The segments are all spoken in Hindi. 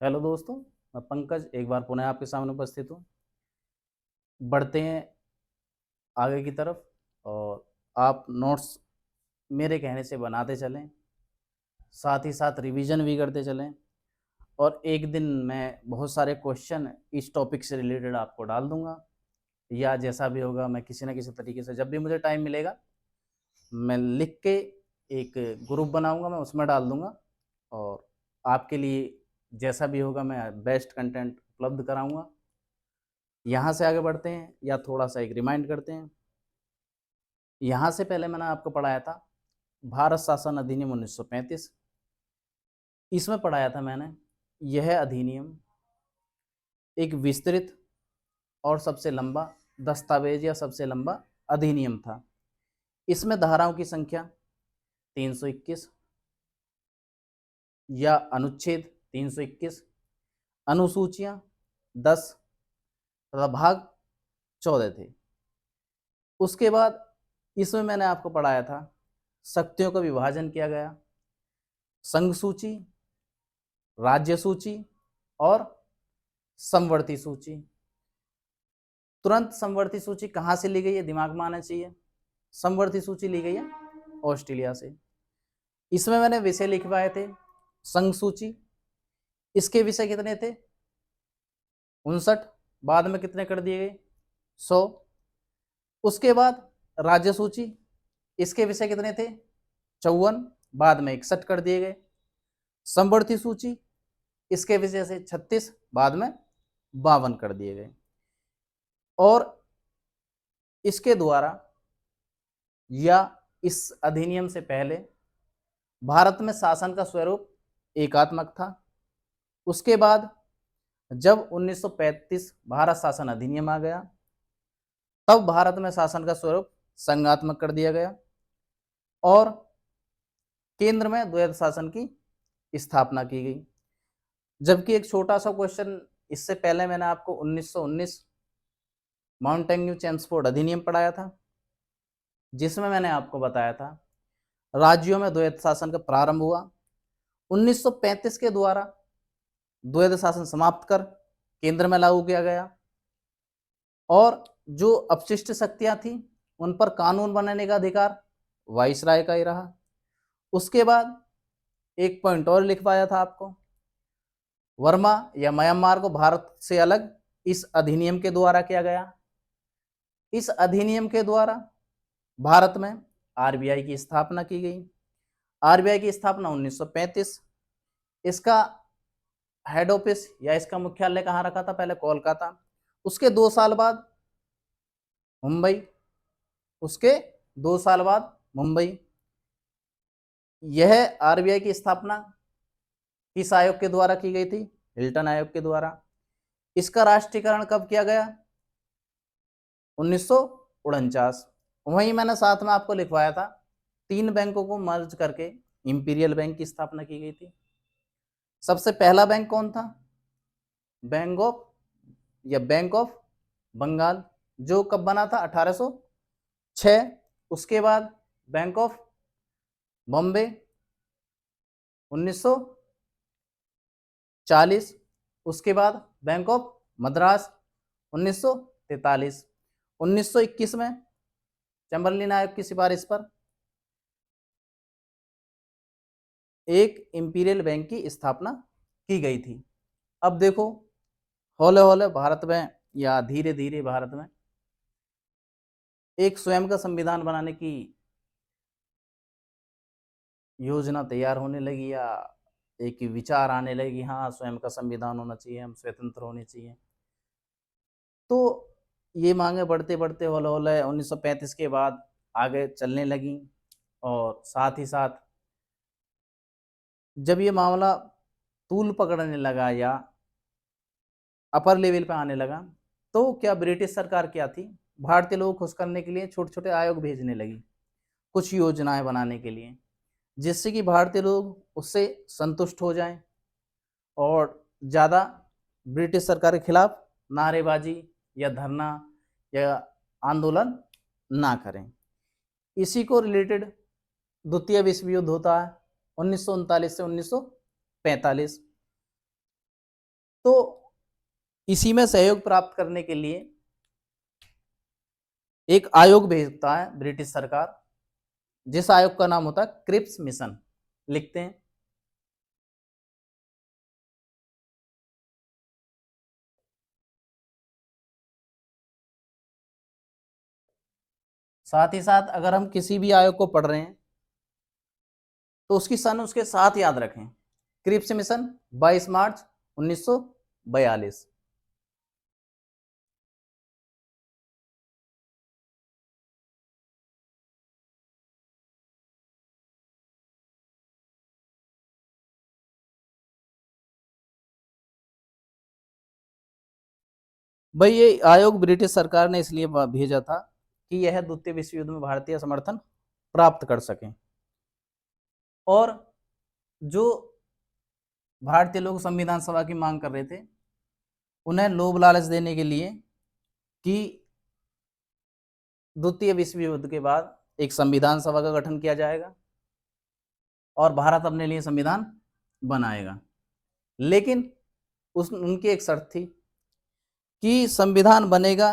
हेलो दोस्तों, मैं पंकज एक बार पुनः आपके सामने उपस्थित हूँ। बढ़ते हैं आगे की तरफ और आप नोट्स मेरे कहने से बनाते चलें, साथ ही साथ रिवीजन भी करते चलें और एक दिन मैं बहुत सारे क्वेश्चन इस टॉपिक से रिलेटेड आपको डाल दूंगा या जैसा भी होगा मैं किसी न किसी तरीके से जब भी मुझे टाइम मिलेगा मैं लिख के एक ग्रुप बनाऊंगा, मैं उसमें डाल दूंगा और आपके लिए जैसा भी होगा मैं बेस्ट कंटेंट उपलब्ध कराऊंगा। यहाँ से आगे बढ़ते हैं या थोड़ा सा एक रिमाइंड करते हैं। यहाँ से पहले मैंने आपको पढ़ाया था भारत शासन अधिनियम 1935। इसमें पढ़ाया था मैंने यह अधिनियम एक विस्तृत और सबसे लंबा दस्तावेज या सबसे लंबा अधिनियम था। इसमें धाराओं की संख्या 321 या अनुच्छेद 321, अनुसूचियां 10 तथा भाग 14 थे। उसके बाद इसमें मैंने आपको पढ़ाया था शक्तियों का विभाजन किया गया, संघ सूची, राज्य सूची और समवर्ती सूची। तुरंत समवर्ती सूची कहाँ से ली गई है दिमाग में आना चाहिए। समवर्ती सूची ली गई है ऑस्ट्रेलिया से। इसमें मैंने विषय लिखवाए थे संघ सूची, इसके विषय कितने थे 59, बाद में कितने कर दिए गए 100। उसके बाद राज्य सूची, इसके विषय कितने थे 54, बाद में 61 कर दिए गए। समवर्ती सूची, इसके विषय से 36, बाद में 52 कर दिए गए। और इसके द्वारा या इस अधिनियम से पहले भारत में शासन का स्वरूप एकात्मक था। उसके बाद जब 1935 भारत शासन अधिनियम आ गया तब भारत में शासन का स्वरूप संघात्मक कर दिया गया और केंद्र में द्वैध शासन की स्थापना की गई। जबकि एक छोटा सा क्वेश्चन इससे पहले मैंने आपको 1919 माउंटेन्यू चेम्सफोर्ड अधिनियम पढ़ाया था, जिसमें मैंने आपको बताया था राज्यों में द्वैध शासन का प्रारंभ हुआ। 1935 के द्वारा द्वैध शासन समाप्त कर केंद्र में लागू किया गया और जो अपशिष्ट शक्तियां थी उन पर कानून बनाने का अधिकार वाइसराय का ही रहा। उसके बाद एक पॉइंट और लिखवाया था आपको, वर्मा या म्यांमार को भारत से अलग इस अधिनियम के द्वारा किया गया। इस अधिनियम के द्वारा भारत में आरबीआई की स्थापना की गई। आरबीआई की स्थापना 1935। इसका हेड ऑफिस या इसका मुख्यालय कहाँ रखा था, पहले कोलकाता, उसके 2 साल बाद मुंबई, उसके 2 साल बाद मुंबई। यह आरबीआई की स्थापना किस आयोग के द्वारा की गई थी, हिल्टन आयोग के द्वारा। इसका राष्ट्रीयकरण कब किया गया 1949। वहीं मैंने साथ में आपको लिखवाया था 3 बैंकों को मर्ज करके इंपीरियल बैंक की स्थापना की गई थी। सबसे पहला बैंक कौन था, बैंक ऑफ बंगाल, जो कब बना था 1806। उसके बाद बैंक ऑफ बॉम्बे 1940। उसके बाद बैंक ऑफ मद्रास 1943। 1921 में चैम्बरलिन आयोग की सिफारिश पर एक इंपीरियल बैंक की स्थापना की गई थी। अब देखो हौले हौले भारत में या धीरे धीरे भारत में एक स्वयं का संविधान बनाने की योजना तैयार होने लगी या एक विचार आने लगी, हाँ स्वयं का संविधान होना चाहिए, हम स्वतंत्र होने चाहिए। तो ये मांगे बढ़ते बढ़ते हौले हौले 1935 के बाद आगे चलने लगी और साथ ही साथ जब ये मामला तूल पकड़ने लगा या अपर लेवल पे आने लगा तो क्या ब्रिटिश सरकार क्या थी, भारतीय लोगों को खुश करने के लिए छोटे छोटे आयोग भेजने लगी, कुछ योजनाएं बनाने के लिए, जिससे कि भारतीय लोग उससे संतुष्ट हो जाएं और ज़्यादा ब्रिटिश सरकार के खिलाफ नारेबाजी या धरना या आंदोलन ना करें। इसी को रिलेटेड द्वितीय विश्व युद्ध होता है 1939 से 1945। तो इसी में सहयोग प्राप्त करने के लिए एक आयोग भेजता है ब्रिटिश सरकार, जिस आयोग का नाम होता है क्रिप्स मिशन। लिखते हैं। साथ ही साथ अगर हम किसी भी आयोग को पढ़ रहे हैं तो उसकी सन उसके साथ याद रखें। क्रिप्स मिशन 22 मार्च 1942। भाई ये आयोग ब्रिटिश सरकार ने इसलिए भेजा था कि यह द्वितीय विश्व युद्ध में भारतीय समर्थन प्राप्त कर सकें, और जो भारतीय लोग संविधान सभा की मांग कर रहे थे उन्हें लोभ लालच देने के लिए कि द्वितीय विश्व युद्ध के बाद एक संविधान सभा का गठन किया जाएगा और भारत अपने लिए संविधान बनाएगा। लेकिन उनकी एक शर्त थी कि संविधान बनेगा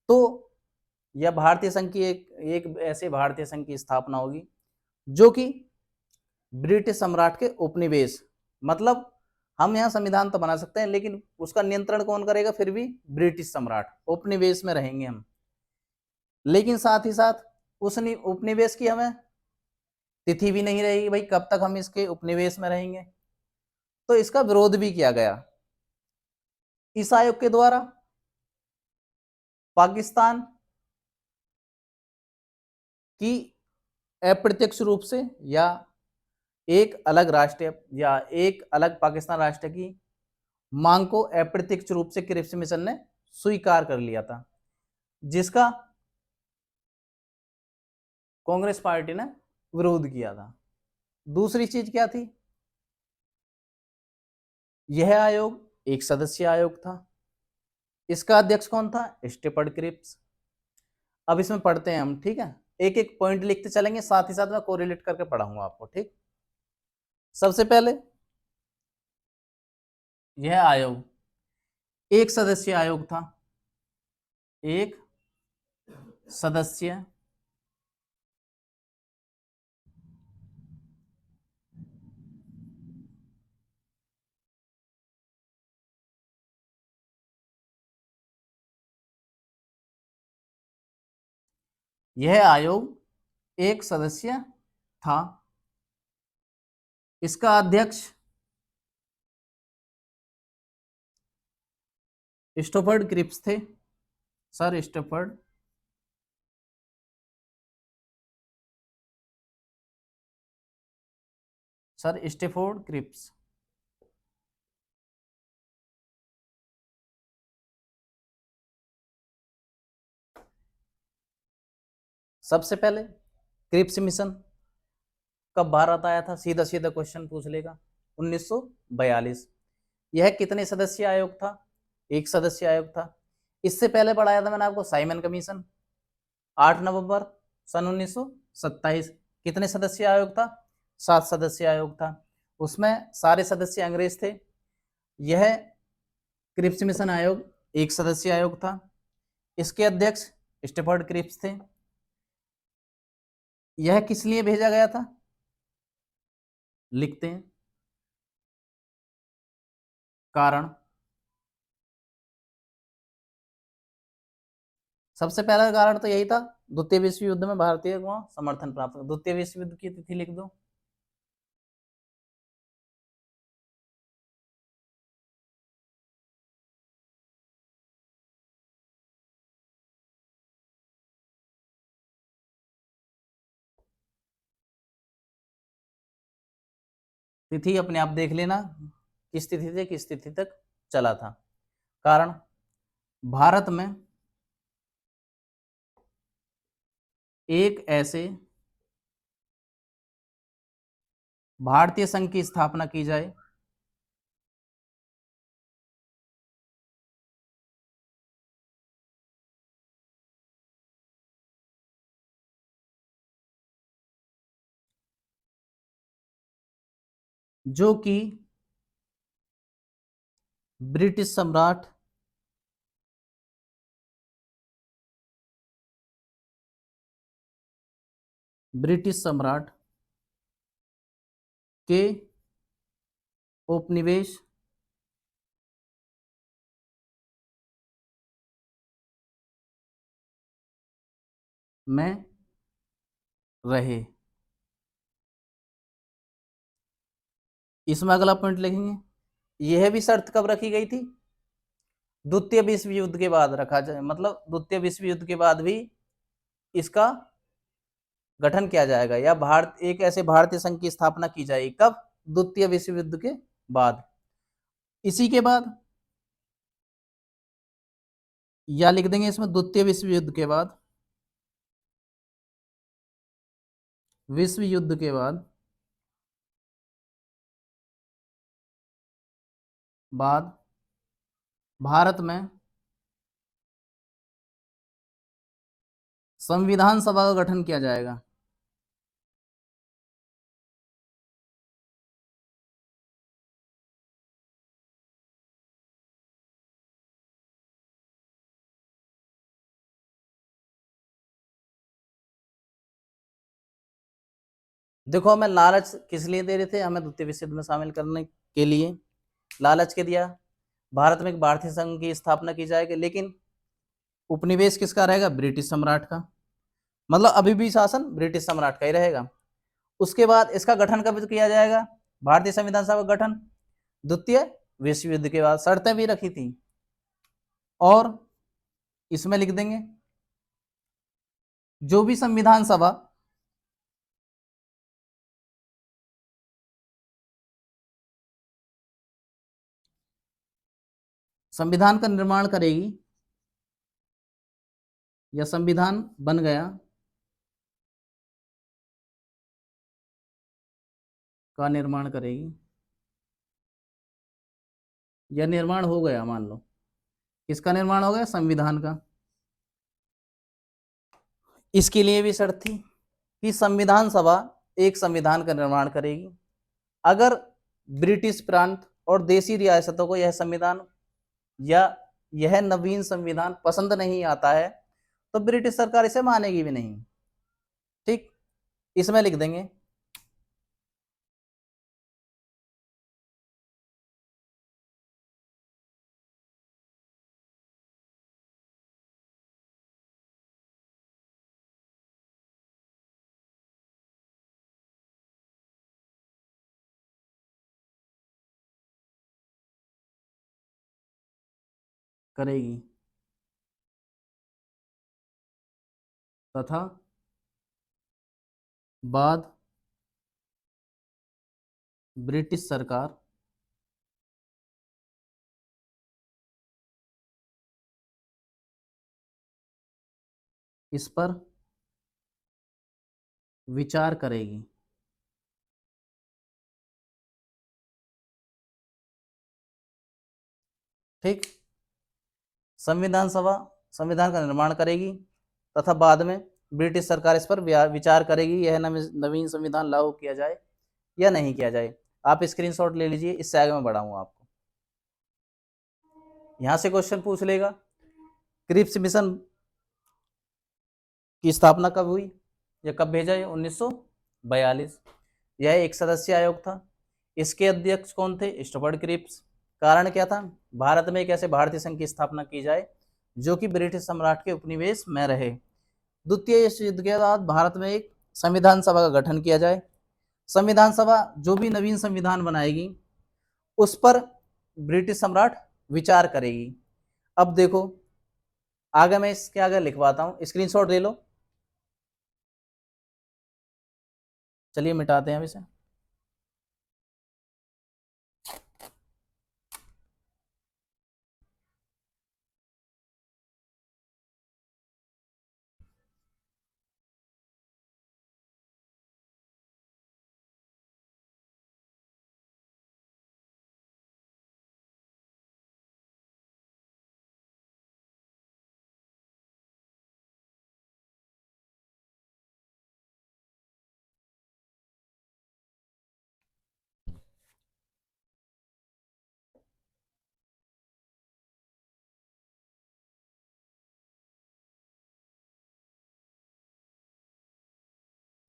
तो यह भारतीय संघ की एक ऐसे भारतीय संघ की स्थापना होगी जो कि ब्रिटिश सम्राट के उपनिवेश, मतलब हम यहाँ संविधान तो बना सकते हैं लेकिन उसका नियंत्रण कौन करेगा, फिर भी ब्रिटिश सम्राट, उपनिवेश में रहेंगे हम। लेकिन साथ ही साथ उस उपनिवेश की हमें तिथि भी नहीं रहेगी, भाई कब तक हम इसके उपनिवेश में रहेंगे। तो इसका विरोध भी किया गया इस आयोग के द्वारा। पाकिस्तान की अप्रत्यक्ष रूप से या एक अलग राष्ट्र या एक अलग पाकिस्तान राष्ट्र की मांग को अप्रत्यक्ष रूप से क्रिप्स मिशन ने स्वीकार कर लिया था, जिसका कांग्रेस पार्टी ने विरोध किया था। दूसरी चीज क्या थी, यह आयोग एक सदस्यीय आयोग था। इसका अध्यक्ष कौन था, स्टीफर्ड क्रिप्स। अब इसमें पढ़ते हैं हम, ठीक है, एक एक पॉइंट लिखते चलेंगे, साथ ही साथ मैं कोरिलेट करके पढ़ाऊंगा आपको, ठीक। सबसे पहले यह आयोग एक सदस्यीय आयोग था, एक सदस्य यह आयोग एक सदस्य था। इसका अध्यक्ष स्टीफर्ड क्रिप्स थे, सर स्टीफर्ड स्टीफोर्ड क्रिप्स। सबसे पहले क्रिप्स मिशन कब भारत आया था, सीधा सीधा क्वेश्चन पूछ लेगा, 1942। यह कितने सदस्यीय आयोग था, एक सदस्यीय आयोग था। इससे पहले पढ़ाया था मैंने आपको साइमन कमीशन, 8 नवंबर सन 1927। कितने सदस्यीय आयोग था, 7 सदस्यीय आयोग था। उसमें सारे सदस्य अंग्रेज थे। यह क्रिप्स मिशन आयोग एक सदस्यीय आयोग था। इसके अध्यक्ष स्टीफर्ड क्रिप्स थे। यह किस लिए भेजा गया था, लिखते हैं। कारण, सबसे पहला कारण तो यही था, द्वितीय विश्व युद्ध में भारतीय को समर्थन प्राप्त। द्वितीय विश्व युद्ध की तिथि लिख दो। तिथि अपने आप देख लेना, किस तिथि से किस तिथि तक चला था। कारण, भारत में एक ऐसे भारतीय संघ की स्थापना की जाए जो कि ब्रिटिश सम्राट ब्रिटिश सम्राट के उपनिवेश में रहे। इसमें अगला पॉइंट लिखेंगे, यह भी शर्त कब रखी गई थी? द्वितीय विश्व युद्ध के बाद रखा जाए, मतलब द्वितीय विश्व युद्ध के बाद भी इसका गठन किया जाएगा, या भारत एक ऐसे भारतीय संघ की स्थापना की जाएगी। कब? द्वितीय विश्व युद्ध के बाद। इसी के बाद, या लिख देंगे इसमें द्वितीय विश्व युद्ध के बाद, विश्व युद्ध के बाद भारत में संविधान सभा का गठन किया जाएगा। देखो, हमें लालच किस लिए दे रहे थे? हमें द्वितीय विश्व युद्ध में शामिल करने के लिए लालच के दिया। भारत में एक भारतीय संघ की स्थापना की जाएगी, लेकिन उपनिवेश किसका रहेगा? ब्रिटिश सम्राट का। मतलब अभी भी शासन ब्रिटिश सम्राट का ही रहेगा। उसके बाद इसका गठन कब किया जाएगा? भारतीय संविधान सभा का गठन द्वितीय विश्व युद्ध के बाद। शर्तें भी रखी थी, और इसमें लिख देंगे, जो भी संविधान सभा संविधान का निर्माण करेगी, या संविधान बन गया का निर्माण करेगी, या निर्माण हो गया, मान लो किसका निर्माण हो गया? संविधान का। इसके लिए भी शर्त थी कि संविधान सभा एक संविधान का निर्माण करेगी। अगर ब्रिटिश प्रांत और देशी रियासतों को यह संविधान या यह नवीन संविधान पसंद नहीं आता है, तो ब्रिटिश सरकार इसे मानेगी भी नहीं। ठीक, इसमें लिख देंगे, करेगी, तथा बाद ब्रिटिश सरकार इस पर विचार करेगी। ठीक, संविधान सभा संविधान का निर्माण करेगी, तथा बाद में ब्रिटिश सरकार इस पर विचार करेगी, यह नवीन संविधान लागू किया जाए या नहीं किया जाए। आप स्क्रीनशॉट ले लीजिए, इससे आगे मैं बढ़ाऊंगा आपको। यहां से क्वेश्चन पूछ लेगा, क्रिप्स मिशन की स्थापना कब हुई या कब भेजा? 1942। यह एक सदस्यीय आयोग था। इसके अध्यक्ष कौन थे? Stuart Cripps. कारण क्या था? भारत में एक ऐसे भारतीय संघ की स्थापना की जाए जो कि ब्रिटिश सम्राट के उपनिवेश में रहे। द्वितीय विश्व युद्ध के बाद भारत में एक संविधान सभा का गठन किया जाए। संविधान सभा जो भी नवीन संविधान बनाएगी उस पर ब्रिटिश सम्राट विचार करेगी। अब देखो, आगे मैं इसके आगे लिखवाता हूं, स्क्रीनशॉट ले लो। चलिए मिटाते हैं अब इसे।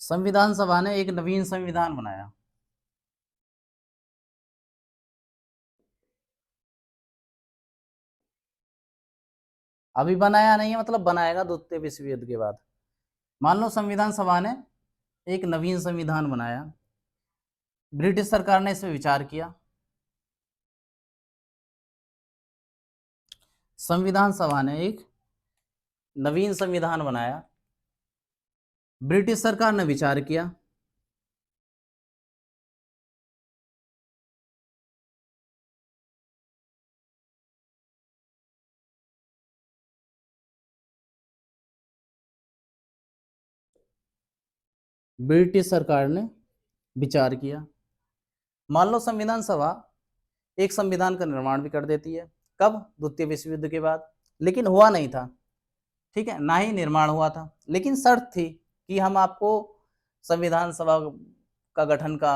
संविधान सभा ने एक नवीन संविधान बनाया। अभी बनाया नहीं है, मतलब बनाएगा द्वितीय विश्व युद्ध के बाद। मान लो संविधान सभा ने एक नवीन संविधान बनाया, ब्रिटिश सरकार ने इस पर विचार किया। संविधान सभा ने एक नवीन संविधान बनाया, ब्रिटिश सरकार ने विचार किया, ब्रिटिश सरकार ने विचार किया। मान लो संविधान सभा एक संविधान का निर्माण भी कर देती है, कब? द्वितीय विश्व युद्ध के बाद। लेकिन हुआ नहीं था, ठीक है, ना ही निर्माण हुआ था, लेकिन शर्त थी कि हम आपको संविधान सभा का गठन का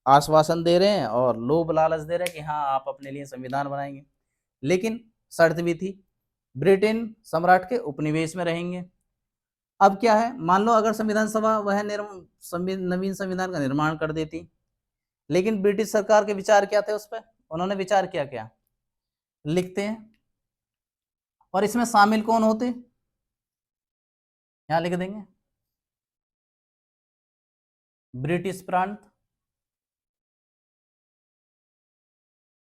आश्वासन दे रहे हैं और लोभ लालच दे रहे हैं कि हाँ आप अपने लिए संविधान बनाएंगे। लेकिन शर्त भी थी, ब्रिटेन सम्राट के उपनिवेश में रहेंगे। अब क्या है, मान लो अगर संविधान सभा वह नवीन संविधान का निर्माण कर देती, लेकिन ब्रिटिश सरकार के विचार क्या थे उस पर? उन्होंने विचार किया क्या, लिखते हैं। और इसमें शामिल कौन होते, यहां लिख देंगे, ब्रिटिश प्रांत,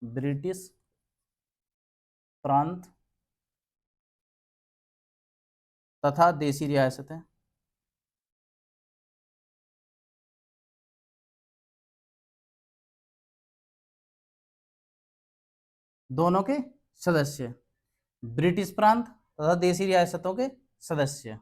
ब्रिटिश प्रांत तथा देशी रियासतें। दोनों के सदस्य, ब्रिटिश प्रांत तथा देशी रियासतों के सदस्य।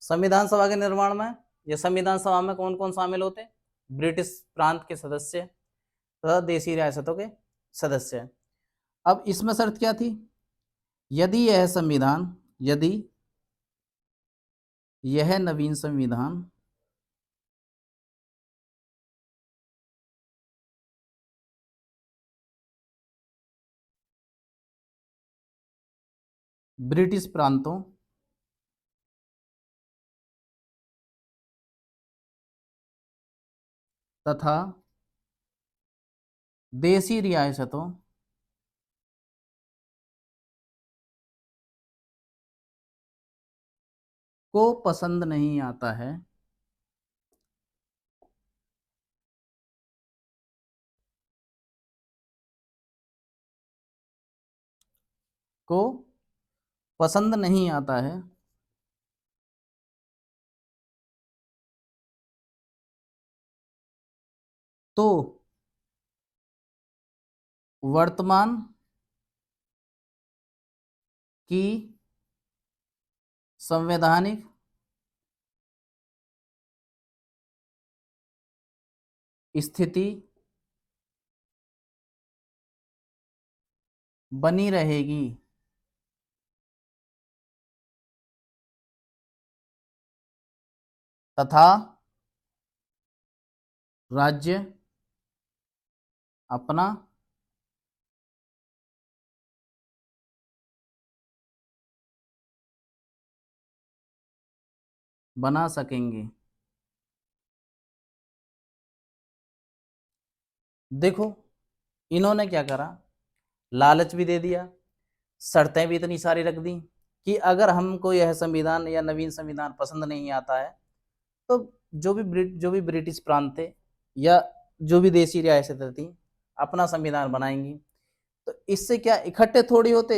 संविधान सभा के निर्माण में या संविधान सभा में कौन कौन शामिल होते? ब्रिटिश प्रांत के सदस्य तथा देशी रियासतों के सदस्य। अब इसमें शर्त क्या थी, यदि यह नवीन संविधान ब्रिटिश प्रांतों तथा देशी रियासतों को पसंद नहीं आता है, को पसंद नहीं आता है, तो वर्तमान की संवैधानिक स्थिति बनी रहेगी तथा राज्य अपना बना सकेंगे। देखो इन्होंने क्या करा, लालच भी दे दिया, शर्तें भी इतनी सारी रख दी कि अगर हमको यह संविधान या नवीन संविधान पसंद नहीं आता है तो जो भी ब्रिटिश प्रांत थे या जो भी देशी रियासतें थी अपना संविधान बनाएंगी। तो इससे क्या इकट्ठे थोड़ी होते,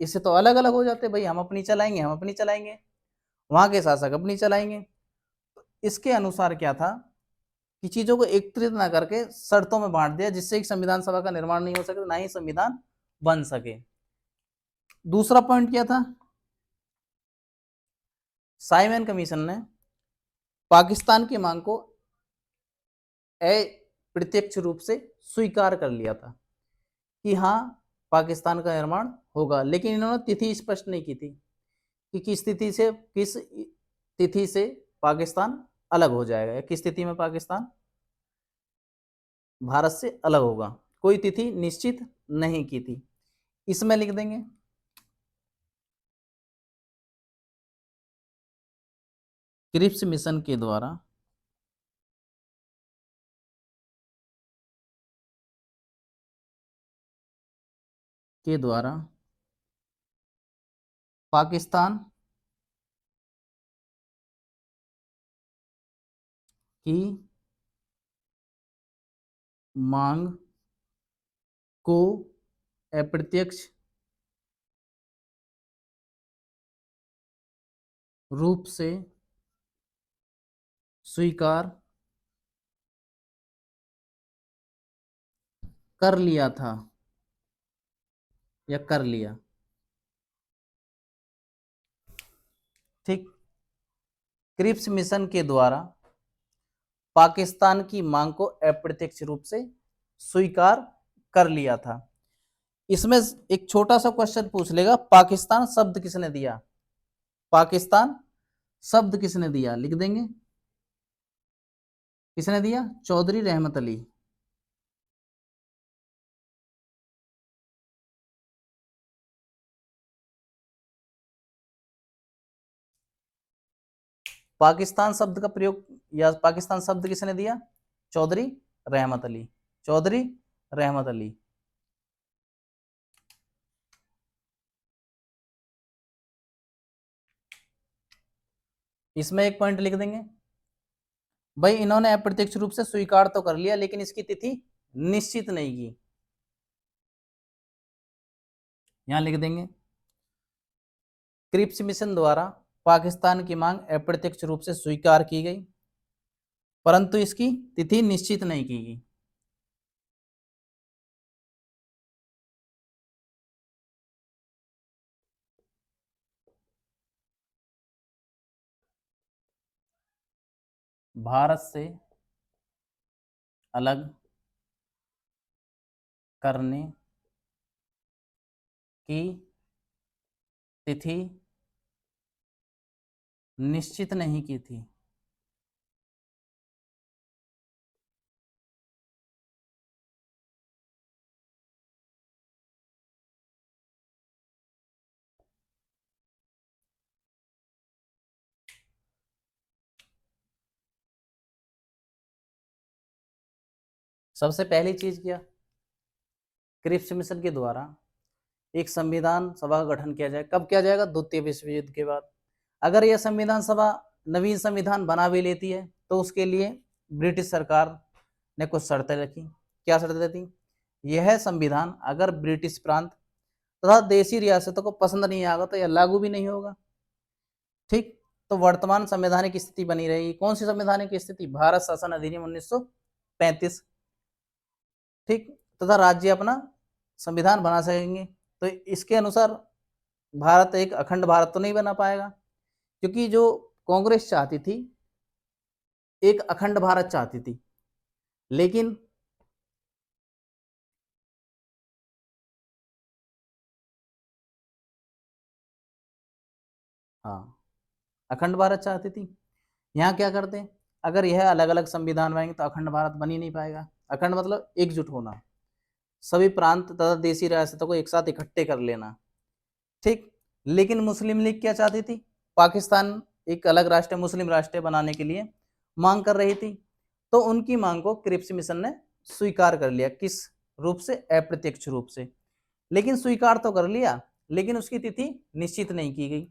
इससे तो अलग अलग हो जाते, भाई हम अपनी चलाएंगे, वहां के शासक अपनी चलाएंगे। तो इसके अनुसार क्या था कि चीजों को एकत्रित ना करके शर्तों में बांट दिया, जिससे एक संविधान सभा का निर्माण नहीं हो सके, ना ही संविधान बन सके। दूसरा पॉइंट क्या था, साइमन कमीशन ने पाकिस्तान की मांग को अप्रत्यक्ष रूप से स्वीकार कर लिया था कि हाँ पाकिस्तान का निर्माण होगा, लेकिन इन्होंने तिथि स्पष्ट नहीं की थी कि किस तिथि से पाकिस्तान अलग हो जाएगा या किस तिथि में पाकिस्तान भारत से अलग होगा, कोई तिथि निश्चित नहीं की थी। इसमें लिख देंगे क्रिप्स मिशन के द्वारा पाकिस्तान की मांग को अप्रत्यक्ष रूप से स्वीकार कर लिया था या कर लिया। ठीक, क्रिप्स मिशन के द्वारा पाकिस्तान की मांग को अप्रत्यक्ष रूप से स्वीकार कर लिया था। इसमें एक छोटा सा क्वेश्चन पूछ लेगा, पाकिस्तान शब्द किसने दिया? पाकिस्तान शब्द किसने दिया? लिख देंगे किसने दिया? चौधरी रहमत अली। पाकिस्तान शब्द का प्रयोग या पाकिस्तान शब्द किसने दिया? चौधरी रहमत अली। चौधरी रहमत अली। इसमें एक पॉइंट लिख देंगे, भाई इन्होंने अप्रत्यक्ष रूप से स्वीकार तो कर लिया लेकिन इसकी तिथि निश्चित नहीं की। यहां लिख देंगे क्रिप्स मिशन द्वारा पाकिस्तान की मांग अप्रत्यक्ष रूप से स्वीकार की गई परंतु इसकी तिथि निश्चित नहीं की गई। भारत से अलग करने की तिथि निश्चित नहीं की थी। सबसे पहली चीज क्या, क्रिप्स मिशन के द्वारा एक संविधान सभा का गठन किया जाए। कब किया जाएगा? द्वितीय विश्व युद्ध के बाद। अगर यह संविधान सभा नवीन संविधान बना भी लेती है तो उसके लिए ब्रिटिश सरकार ने कुछ शर्तें रखी। क्या शर्तें थी? यह संविधान अगर ब्रिटिश प्रांत तथा देशी रियासतों को पसंद नहीं आएगा तो यह लागू भी नहीं होगा। ठीक, तो वर्तमान संवैधानिक स्थिति बनी रहेगी। कौन सी संवैधानिक स्थिति? भारत शासन अधिनियम 1935। ठीक, तथा राज्य अपना संविधान बना सकेंगे। तो इसके अनुसार भारत एक अखंड भारत तो नहीं बना पाएगा, क्योंकि जो कांग्रेस चाहती थी एक अखंड भारत चाहती थी, लेकिन हाँ अखंड भारत चाहती थी। यहाँ क्या करते हैं, अगर यह अलग अलग संविधान बनाएंगे तो अखंड भारत बन ही नहीं पाएगा। अखंड मतलब एकजुट होना, सभी प्रांत तथा देशी रियासतों को एक साथ इकट्ठे कर लेना। ठीक, लेकिन मुस्लिम लीग क्या चाहती थी? पाकिस्तान एक अलग राष्ट्र, मुस्लिम राष्ट्र बनाने के लिए मांग कर रही थी। तो उनकी मांग को क्रिप्स मिशन ने स्वीकार कर लिया। किस रूप से? अप्रत्यक्ष रूप से। लेकिन स्वीकार तो कर लिया लेकिन उसकी तिथि निश्चित नहीं की गई,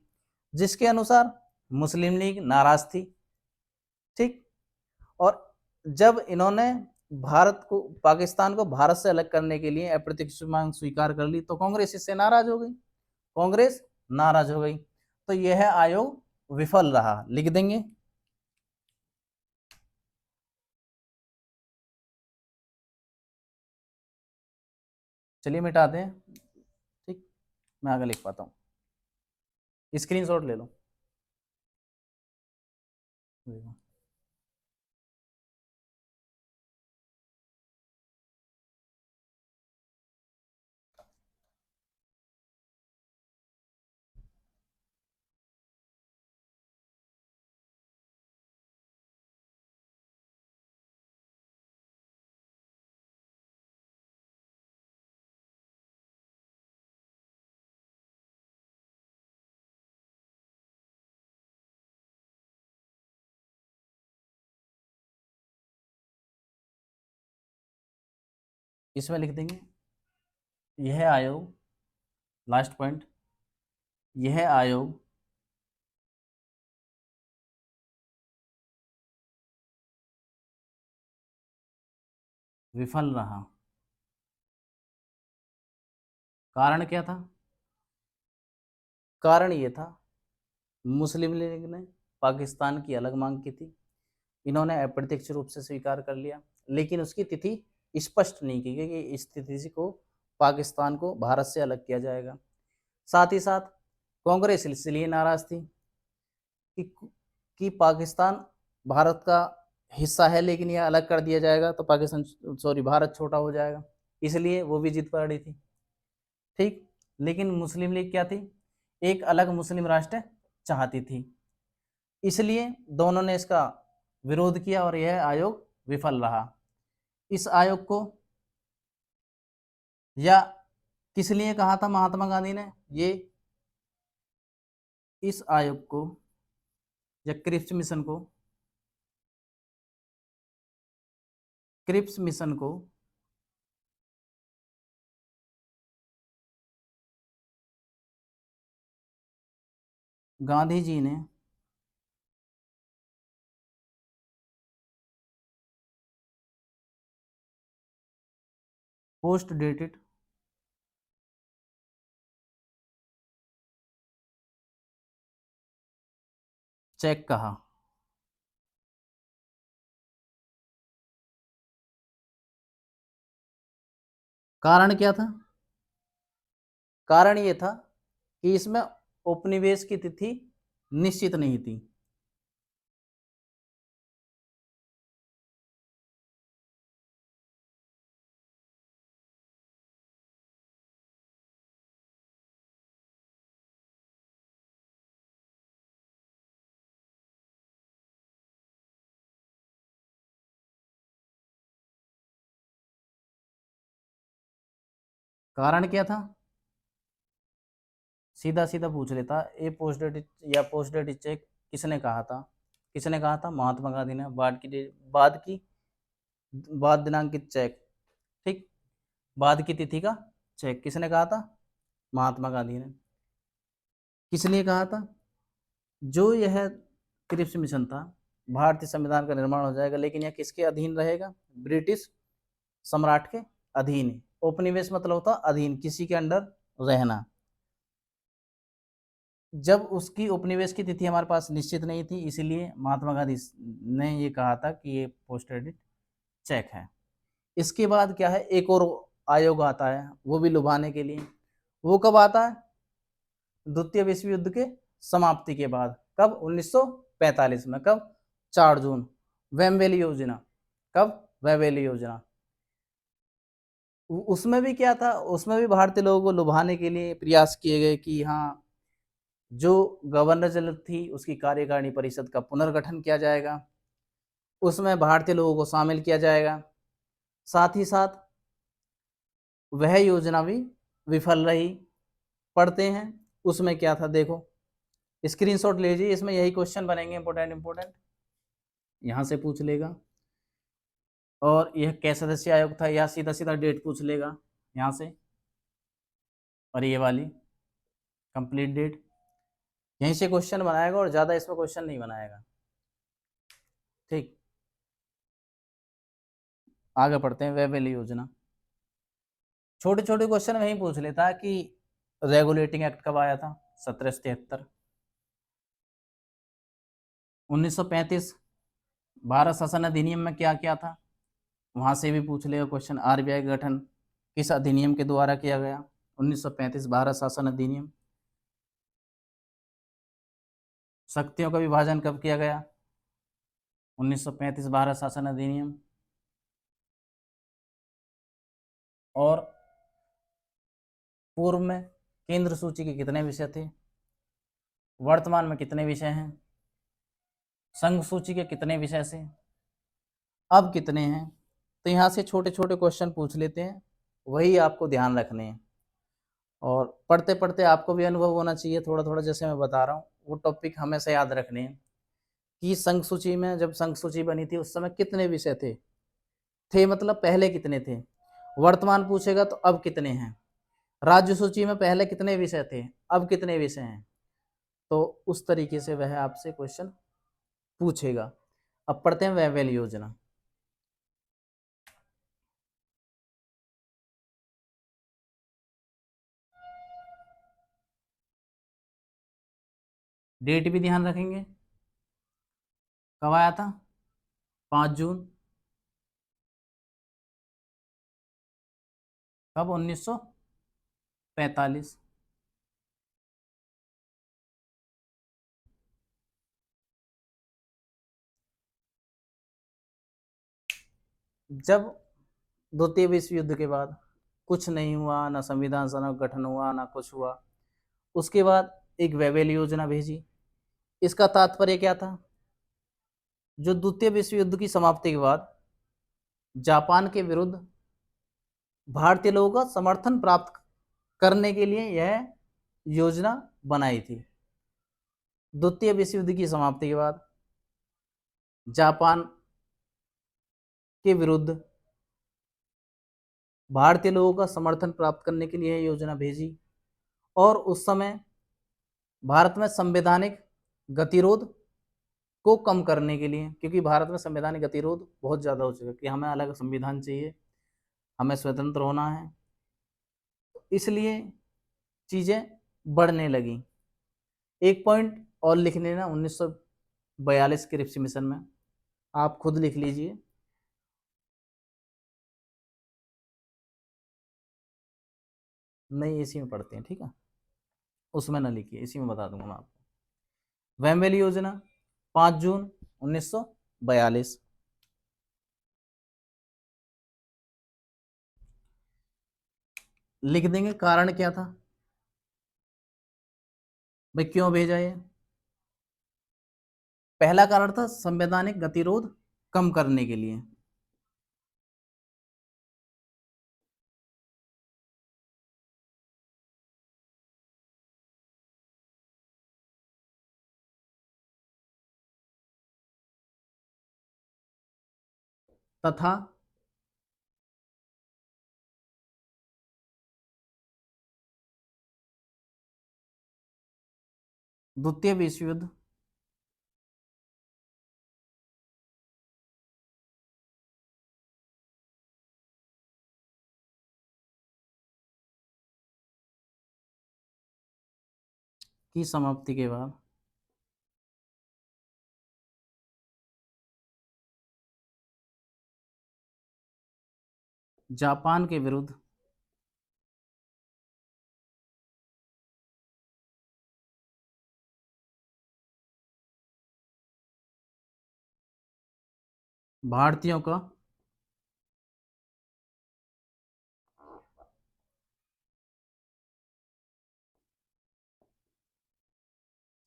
जिसके अनुसार मुस्लिम लीग नाराज थी। ठीक, और जब इन्होंने भारत को, पाकिस्तान को भारत से अलग करने के लिए अप्रत्यक्ष मांग स्वीकार कर ली तो कांग्रेस इससे नाराज हो गई। कांग्रेस नाराज हो गई तो यह आयोग विफल रहा। लिख देंगे चलिए मिटा दें। ठीक, मैं आगे लिख पाता हूँ, स्क्रीनशॉट ले लो। इसमें लिख देंगे यह आयोग, लास्ट पॉइंट, यह आयोग विफल रहा। कारण क्या था? कारण ये था मुस्लिम लीग ने पाकिस्तान की अलग मांग की थी, इन्होंने अप्रत्यक्ष रूप से स्वीकार कर लिया, लेकिन उसकी तिथि स्पष्ट नहीं की गई कि इस तिथि को पाकिस्तान को भारत से अलग किया जाएगा। साथ ही साथ कांग्रेस इसलिए नाराज थी कि पाकिस्तान भारत का हिस्सा है, लेकिन यह अलग कर दिया जाएगा तो पाकिस्तान भारत छोटा हो जाएगा, इसलिए वो भी जिद पड़ी थी। ठीक, लेकिन मुस्लिम लीग क्या थी? एक अलग मुस्लिम राष्ट्र चाहती थी, इसलिए दोनों ने इसका विरोध किया और यह आयोग विफल रहा। इस आयोग को या किस लिए कहा था महात्मा गांधी ने? ये इस आयोग को या क्रिप्स मिशन को गांधी जी ने पोस्ट डेटेड चेक कहा। कारण क्या था? कारण ये था कि इसमें उपनिवेश की तिथि निश्चित नहीं थी। कारण क्या था? सीधा सीधा पूछ लेता, ये पोस्ट डेट या पोस्ट डेट चेक किसने कहा था? किसने कहा था? महात्मा गांधी ने। बाद दिनांकित चेक, ठीक, बाद की तिथि का चेक किसने कहा था? महात्मा गांधी ने। किस लिए कहा था? जो यह क्रिप्स मिशन था, भारतीय संविधान का निर्माण हो जाएगा, लेकिन यह किसके अधीन रहेगा? ब्रिटिश सम्राट के अधीन। उपनिवेश मतलब होता अधीन, किसी के अंडर रहना। जब उसकी उपनिवेश की तिथि हमारे पास निश्चित नहीं थी, इसीलिए महात्मा गांधी ने ये कहा था कि ये पोस्ट डेटेड चेक है। इसके बाद क्या है, एक और आयोग आता है, वो भी लुभाने के लिए। वो कब आता है? द्वितीय विश्व युद्ध के समाप्ति के बाद। कब? 1945 में। कब? 4 जून। वेम्बेली योजना। कब? वेम्बेली योजना। उसमें भी क्या था? उसमें भी भारतीय लोगों को लुभाने के लिए प्रयास किए गए कि हाँ, जो गवर्नर जनरल थी उसकी कार्यकारिणी परिषद का पुनर्गठन किया जाएगा, उसमें भारतीय लोगों को शामिल किया जाएगा। साथ ही साथ वह योजना भी विफल रही। पढ़ते हैं उसमें क्या था, देखो, स्क्रीनशॉट लीजिए, इसमें यही क्वेश्चन बनेंगे इंपोर्टेंट, यहां से पूछ लेगा। और यह कैसे सदस्य आयोग था, या सीधा सीधा डेट पूछ लेगा यहाँ से, और ये वाली कंप्लीट डेट, यहीं से क्वेश्चन बनाएगा और ज़्यादा इसमें क्वेश्चन नहीं बनाएगा। ठीक, आगे पढ़ते हैं। वेबेली योजना, छोटे छोटे क्वेश्चन वहीं पूछ लेता कि रेगुलेटिंग एक्ट कब आया था? 1773। 1935 भारत शासन अधिनियम में क्या क्या था, वहां से भी पूछ लेगा क्वेश्चन। आरबीआई का गठन किस अधिनियम के द्वारा किया गया? 1935 भारत शासन अधिनियम। शक्तियों का विभाजन कब किया गया? 1935 भारत शासन अधिनियम। और पूर्व में केंद्र सूची के कितने विषय थे? वर्तमान में कितने विषय हैं? संघ सूची के कितने विषय से अब कितने हैं? तो यहाँ से छोटे छोटे क्वेश्चन पूछ लेते हैं, वही आपको ध्यान रखने हैं। और पढ़ते पढ़ते आपको भी अनुभव होना चाहिए थोड़ा थोड़ा, जैसे मैं बता रहा हूँ वो टॉपिक हमेशा याद रखने हैं कि संघ सूची में, जब संघ सूची बनी थी उस समय कितने विषय थे मतलब पहले कितने थे, वर्तमान पूछेगा तो अब कितने हैं, राज्य सूची में पहले कितने विषय थे, अब कितने विषय हैं, तो उस तरीके से वह आपसे क्वेश्चन पूछेगा। अब पढ़ते हैं व्यवहार योजना। डेट भी ध्यान रखेंगे, कब आया था, 5 जून, कब, 1945। जब द्वितीय विश्व युद्ध के बाद कुछ नहीं हुआ, ना संविधान सभा का गठन हुआ, ना कुछ हुआ, उसके बाद एक वेवेल योजना भेजी। इसका तात्पर्य क्या था, जो द्वितीय विश्व युद्ध की समाप्ति के बाद जापान के विरुद्ध भारतीय लोगों का समर्थन प्राप्त करने के लिए यह योजना बनाई थी। द्वितीय विश्व युद्ध की समाप्ति के बाद जापान के विरुद्ध भारतीय लोगों का समर्थन प्राप्त करने के लिए यह योजना भेजी, और उस समय भारत में संवैधानिक गतिरोध को कम करने के लिए, क्योंकि भारत में संवैधानिक गतिरोध बहुत ज़्यादा हो चुका है कि हमें अलग संविधान चाहिए, हमें स्वतंत्र होना है, इसलिए चीज़ें बढ़ने लगी। एक पॉइंट और लिख लेना, 1942 के रिप्स मिशन में आप खुद लिख लीजिए। नहीं, इसी में पढ़ते हैं, ठीक है, उसमें ना लिखिए, इसी में बता दूंगा मैं आपको। वेम्बेल योजना 5 जून 1942। लिख देंगे कारण क्या था भाई, क्यों भेजा ये। पहला कारण था संवैधानिक गतिरोध कम करने के लिए। तथा द्वितीय विश्व युद्ध की समाप्ति के बाद जापान के विरुद्ध भारतीयों का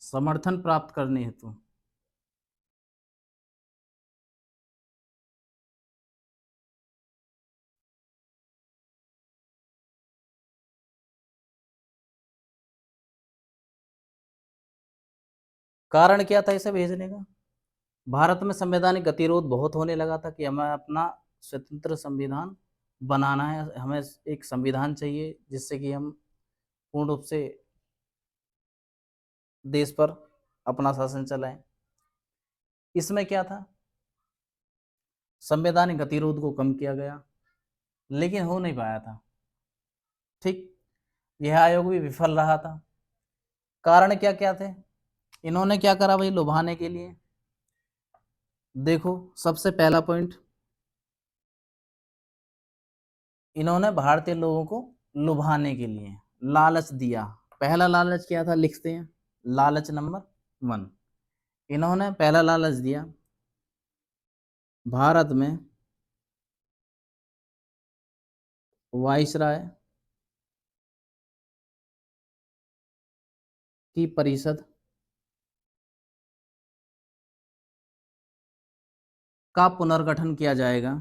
समर्थन प्राप्त करने हेतु कारण क्या था इसे भेजने का, भारत में संवैधानिक गतिरोध बहुत होने लगा था कि हमें अपना स्वतंत्र संविधान बनाना है, हमें एक संविधान चाहिए जिससे कि हम पूर्ण रूप से देश पर अपना शासन चलाएं। इसमें क्या था, संवैधानिक गतिरोध को कम किया गया, लेकिन हो नहीं पाया था, ठीक, यह आयोग भी विफल रहा था। कारण क्या क्या थे, इन्होंने क्या करा भाई लुभाने के लिए, देखो सबसे पहला पॉइंट, इन्होंने भारतीय लोगों को लुभाने के लिए लालच दिया। पहला लालच क्या था, लिखते हैं, लालच नंबर 1, इन्होंने पहला लालच दिया, भारत में वाइसराय की परिषद का पुनर्गठन किया जाएगा।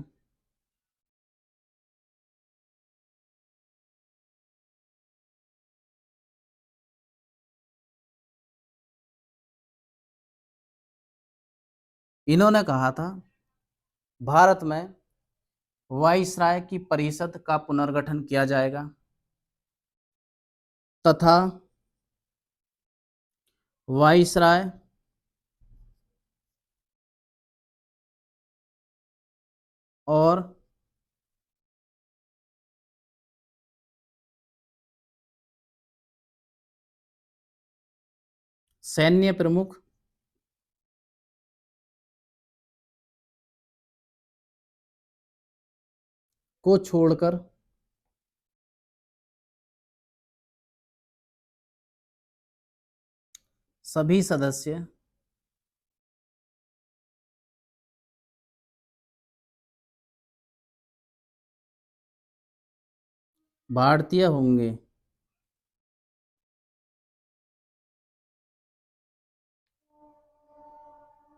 इन्होंने कहा था भारत में वाइसराय की परिषद का पुनर्गठन किया जाएगा तथा वाइसराय और सैन्य प्रमुख को छोड़कर सभी सदस्य भारतीय होंगे।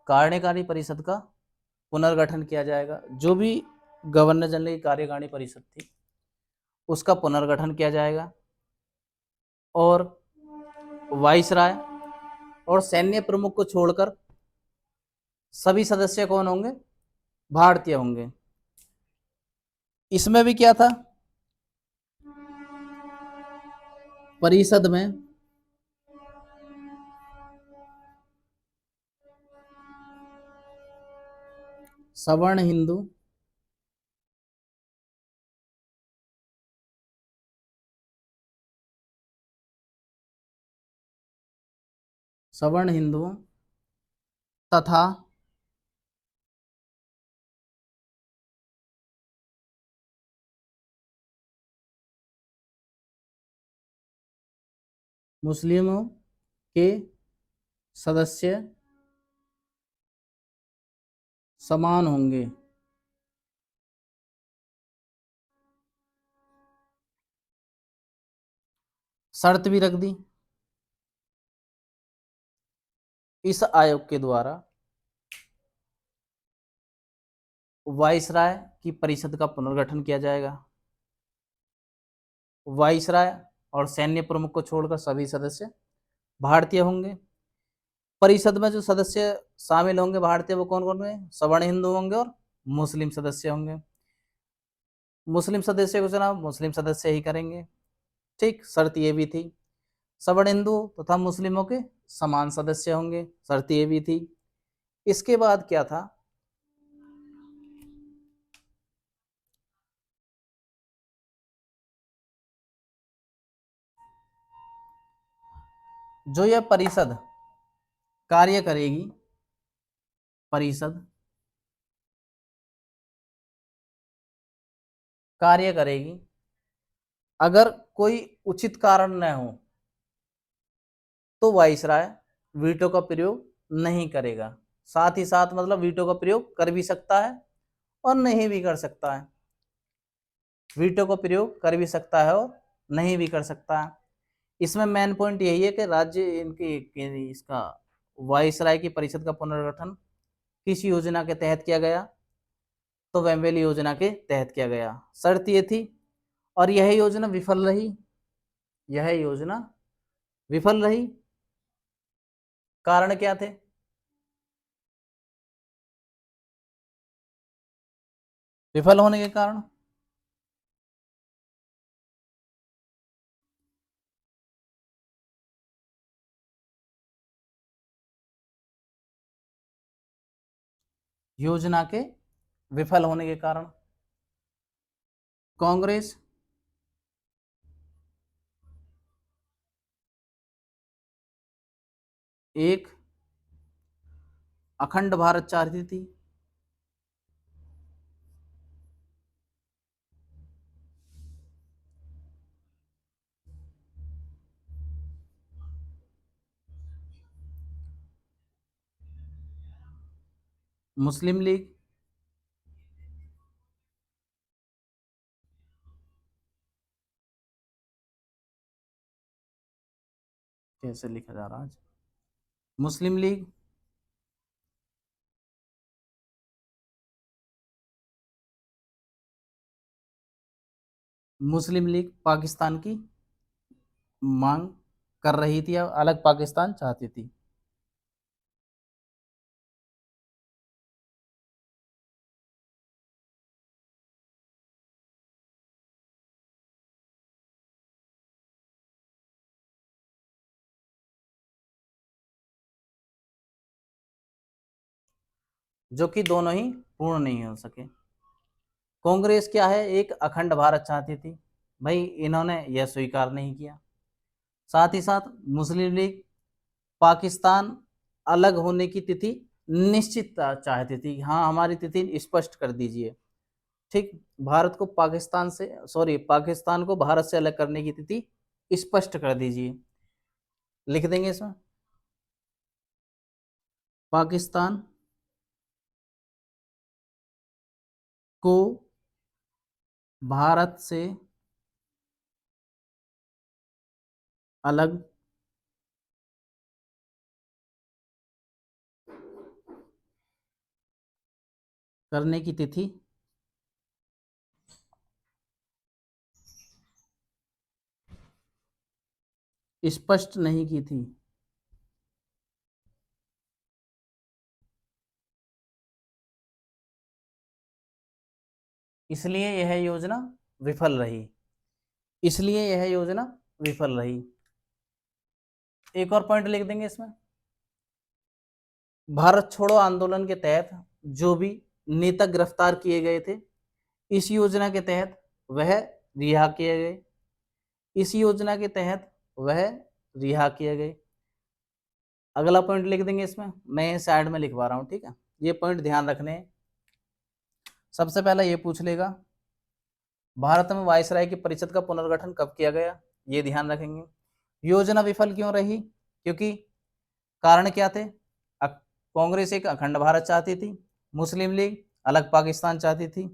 कार्यकारी परिषद का पुनर्गठन किया जाएगा। जो भी गवर्नर जनरल की कार्यकारिणी परिषद थी उसका पुनर्गठन किया जाएगा और वाइसराय और सैन्य प्रमुख को छोड़कर सभी सदस्य कौन होंगे? भारतीय होंगे। इसमें भी क्या था? परिषद में सवर्ण हिंदू सवर्ण हिंदुओं तथा मुस्लिमों के सदस्य समान होंगे। शर्त भी रख दी। इस आयोग के द्वारा वाइसराय की परिषद का पुनर्गठन किया जाएगा। वाइसराय और सैन्य प्रमुख को छोड़कर सभी सदस्य भारतीय होंगे। परिषद में जो सदस्य शामिल होंगे भारतीय, वो कौन कौन होंगे? सवर्ण हिंदू होंगे और मुस्लिम सदस्य होंगे। मुस्लिम सदस्य को चुनाव मुस्लिम सदस्य ही करेंगे। ठीक, शर्त ये भी थी। सवर्ण हिंदू तथा मुस्लिमों के समान सदस्य होंगे, शर्त ये भी थी। इसके बाद क्या था? जो यह परिषद कार्य करेगी, परिषद कार्य करेगी, अगर कोई उचित कारण न हो तो वाइसराय वीटो का प्रयोग नहीं करेगा। साथ ही साथ मतलब वीटो का प्रयोग कर भी सकता है और नहीं भी कर सकता है। वीटो का प्रयोग कर भी सकता है और नहीं भी कर सकता है। इसमें मेन पॉइंट यही है कि राज्य इसका वाइसराय की परिषद का पुनर्गठन किस योजना के तहत किया गया? तो वेम्बेली योजना के तहत किया गया। शर्त ये थी और यह योजना विफल रही। यह योजना विफल रही। कारण क्या थे? विफल होने के कारण योजना के विफल होने के कारण कांग्रेस एक अखंड भारत चाहती थी। मुस्लिम लीग कैसे लिखा जा रहा है आज? मुस्लिम लीग मुस्लिम लीग पाकिस्तान की मांग कर रही थी, अलग पाकिस्तान चाहती थी। जो कि दोनों ही पूर्ण नहीं हो सके। कांग्रेस क्या है, एक अखंड भारत चाहती थी, भाई इन्होंने यह स्वीकार नहीं किया। साथ ही साथ मुस्लिम लीग पाकिस्तान अलग होने की तिथि निश्चित चाहती थी, हाँ हमारी तिथि स्पष्ट कर दीजिए। ठीक, भारत को पाकिस्तान से, सॉरी पाकिस्तान को भारत से अलग करने की तिथि स्पष्ट कर दीजिए। लिख देंगे इसमें, पाकिस्तान को भारत से अलग करने की तिथि स्पष्ट नहीं की थी। इसलिए यह योजना विफल रही, इसलिए यह योजना विफल रही। एक और पॉइंट लिख देंगे इसमें, भारत छोड़ो आंदोलन के तहत जो भी नेता गिरफ्तार किए गए थे, इस योजना के तहत वह रिहा किए गए, इस योजना के तहत वह रिहा किए गए। अगला पॉइंट लिख देंगे इसमें, मैं साइड में लिखवा रहा हूं, ठीक है, ये पॉइंट ध्यान रखने हैं। सबसे पहला ये पूछ लेगा, भारत में वायसराय की परिषद का पुनर्गठन कब किया गया, ये ध्यान रखेंगे। योजना विफल क्यों रही, क्योंकि कारण क्या थे, कांग्रेस एक अखंड भारत चाहती थी, मुस्लिम लीग अलग पाकिस्तान चाहती थी,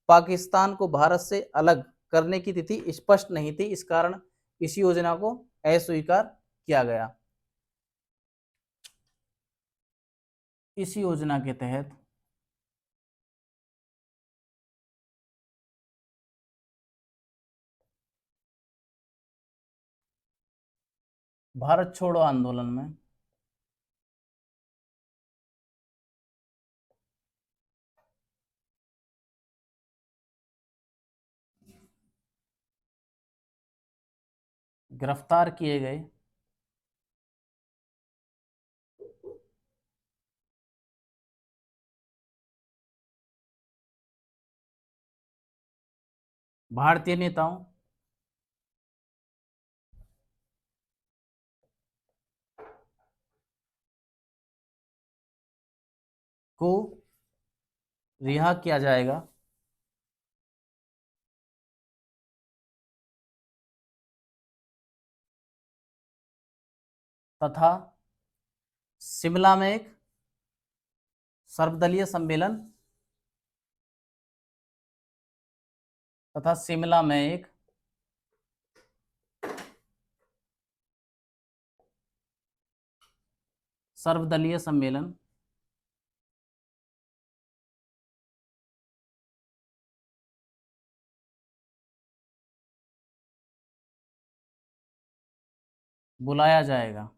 पाकिस्तान को भारत से अलग करने की तिथि स्पष्ट नहीं थी, इस कारण इस योजना को अस्वीकार किया गया। इस योजना के तहत भारत छोड़ो आंदोलन में गिरफ्तार किए गए भारतीय नेताओं को रिहा किया जाएगा तथा शिमला में एक सर्वदलीय सम्मेलन तथा शिमला में एक सर्वदलीय सम्मेलन बुलाया जाएगा।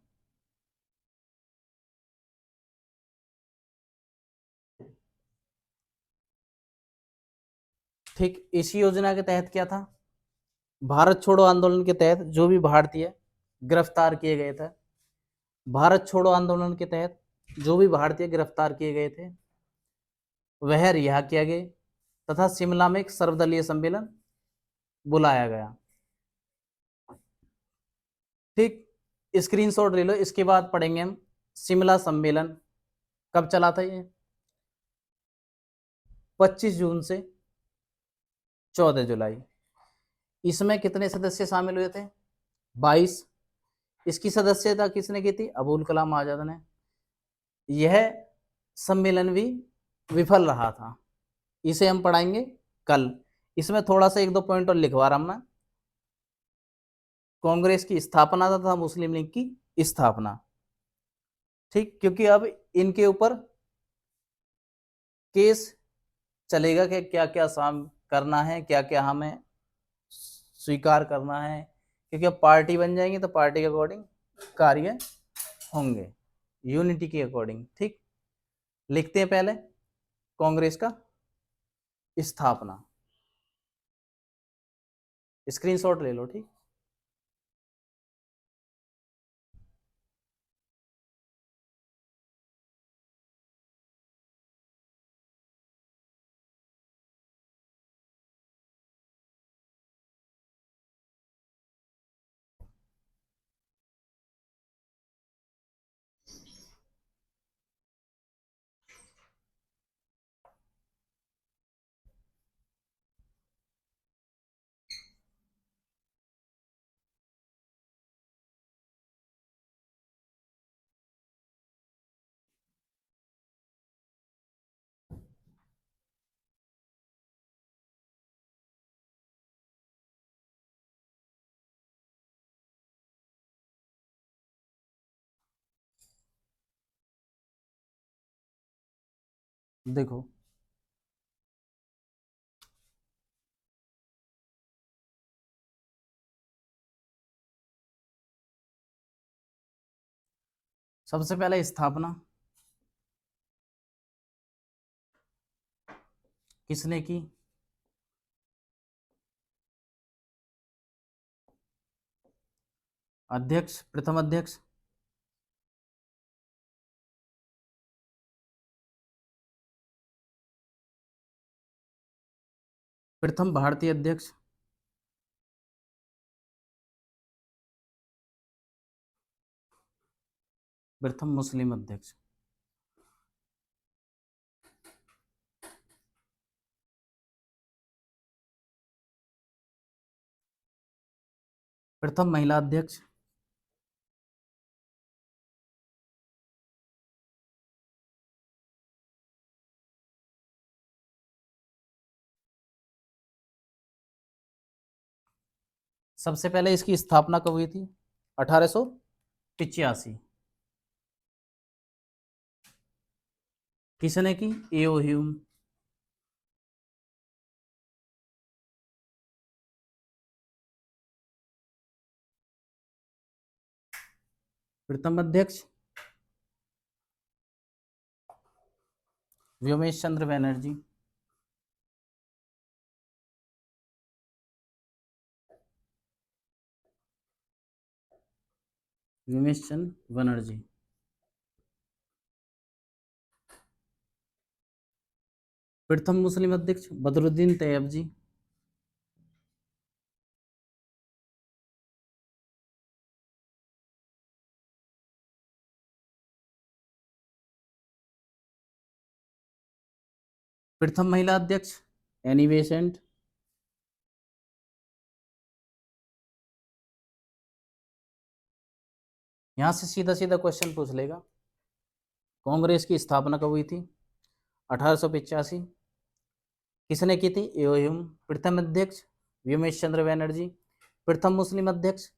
ठीक, इस योजना के तहत क्या था, भारत छोड़ो आंदोलन के तहत जो भी भारतीय गिरफ्तार किए गए थे, भारत छोड़ो आंदोलन के तहत जो भी भारतीय गिरफ्तार किए गए थे वह रिहा किया गए तथा शिमला में एक सर्वदलीय सम्मेलन बुलाया गया। ठीक, स्क्रीनशॉट ले लो, इसके बाद पढ़ेंगे हम शिमला सम्मेलन कब चला था, ये 25 जून से 14 जुलाई। इसमें कितने सदस्य शामिल हुए थे, 22। इसकी सदस्यता किसने की थी, अबुल कलाम आजाद ने। यह सम्मेलन भी विफल रहा था, इसे हम पढ़ाएंगे कल। इसमें थोड़ा सा एक दो पॉइंट और लिखवा रहा हूं मैं, कांग्रेस की स्थापना तथा मुस्लिम लीग की स्थापना। ठीक, क्योंकि अब इनके ऊपर केस चलेगा कि क्या क्या शाम करना है, क्या क्या हमें स्वीकार करना है, क्योंकि अब पार्टी बन जाएंगी तो पार्टी के अकॉर्डिंग कार्य होंगे, यूनिटी के अकॉर्डिंग। ठीक, लिखते हैं पहले कांग्रेस का स्थापना, स्क्रीनशॉट ले लो। ठीक। देखो सबसे पहले स्थापना किसने की? अध्यक्ष, प्रथम अध्यक्ष। प्रथम भारतीय अध्यक्ष। प्रथम मुस्लिम अध्यक्ष। प्रथम महिला अध्यक्ष। सबसे पहले इसकी स्थापना कब हुई थी? 1885। किसने की? एओ ह्यूम। प्रथम अध्यक्ष व्योमेश चंद्र बनर्जी। व्योमेश चंद्र बनर्जी। प्रथम मुस्लिम अध्यक्ष बदरुद्दीन तैयबजी। प्रथम महिला अध्यक्ष एनी बेसेंट। यहां से सीधा सीधा क्वेश्चन पूछ लेगा। कांग्रेस की स्थापना कब हुई थी? 1885। किसने की थी? एओ ह्यूम। प्रथम अध्यक्ष व्योमेश चंद्र बनर्जी। प्रथम मुस्लिम अध्यक्ष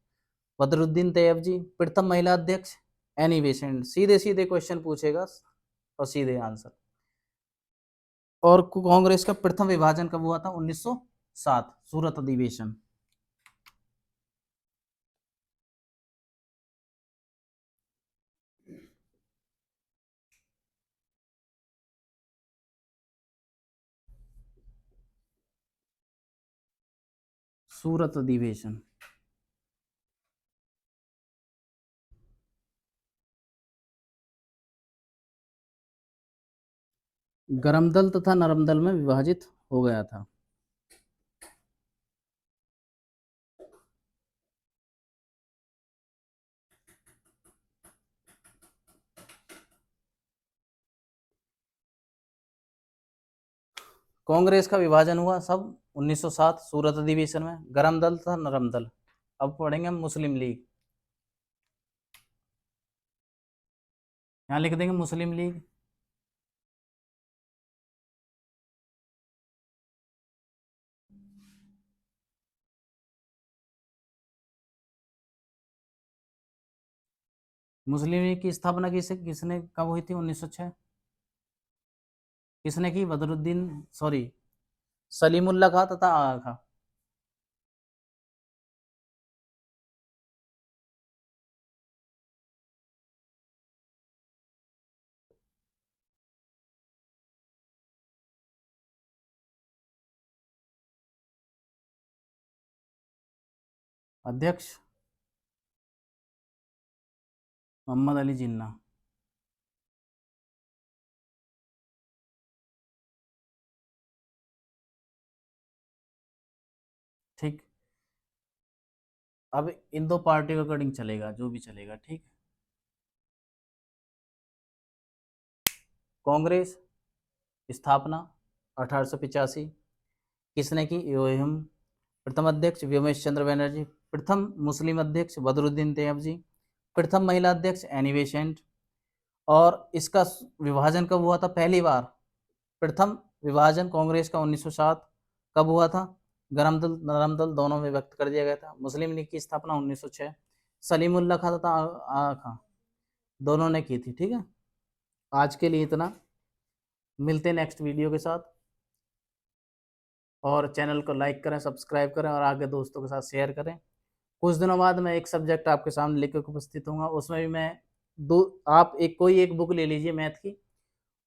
बदरुद्दीन तैयबजी। प्रथम महिला अध्यक्ष एनी बेसेंट। सीधे सीधे क्वेश्चन पूछेगा और सीधे आंसर। और कांग्रेस का प्रथम विभाजन कब हुआ था? 1907 सूरत अधिवेशन। सूरत अधिवेशन। गरम दल तथा नरम दल में विभाजित हो गया था। कांग्रेस का विभाजन हुआ सब 1907 सूरत अधिवेशन में। गरम दल तथा नरम दल। अब पढ़ेंगे हम मुस्लिम लीग। यहां लिख देंगे मुस्लिम लीग। मुस्लिम लीग की स्थापना किसने कब हुई थी? 1906। किसने की? बदरुद्दीन सॉरी सलीमुल्लाह खां तथा आगा खां। अध्यक्ष मोहम्मद अली जिन्ना। ठीक। अब इन दो पार्टियों के अकॉर्डिंग चलेगा जो भी चलेगा। ठीक। कांग्रेस स्थापना 1885। किसने की? एओएम। प्रथम अध्यक्ष व्योमेश चंद्र बनर्जी। प्रथम मुस्लिम अध्यक्ष बदरुद्दीन तैयबजी। प्रथम महिला अध्यक्ष एनी बेसेंट। और इसका विभाजन कब हुआ था? पहली बार प्रथम विभाजन कांग्रेस का 1907 कब हुआ था? गरम दल नरम दल दोनों में व्यक्त कर दिया गया था। मुस्लिम लीग की स्थापना 1906 सलीमुल्लाह खां तथा आगा खां दोनों ने की थी। ठीक है। आज के लिए इतना। मिलते हैं नेक्स्ट वीडियो के साथ, और चैनल को लाइक करें, सब्सक्राइब करें और आगे दोस्तों के साथ शेयर करें। कुछ दिनों बाद मैं एक सब्जेक्ट आपके सामने लेकर उपस्थित होऊंगा, उसमें भी मैं दो, आप एक कोई एक बुक ले लीजिए मैथ की,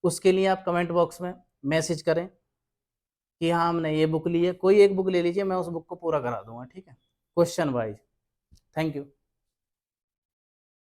उसके लिए आप कमेंट बॉक्स में मैसेज करें कि हाँ हमने ये बुक ली है, कोई एक बुक ले लीजिए, मैं उस बुक को पूरा करा दूंगा, ठीक है, क्वेश्चन वाइज। Thank you.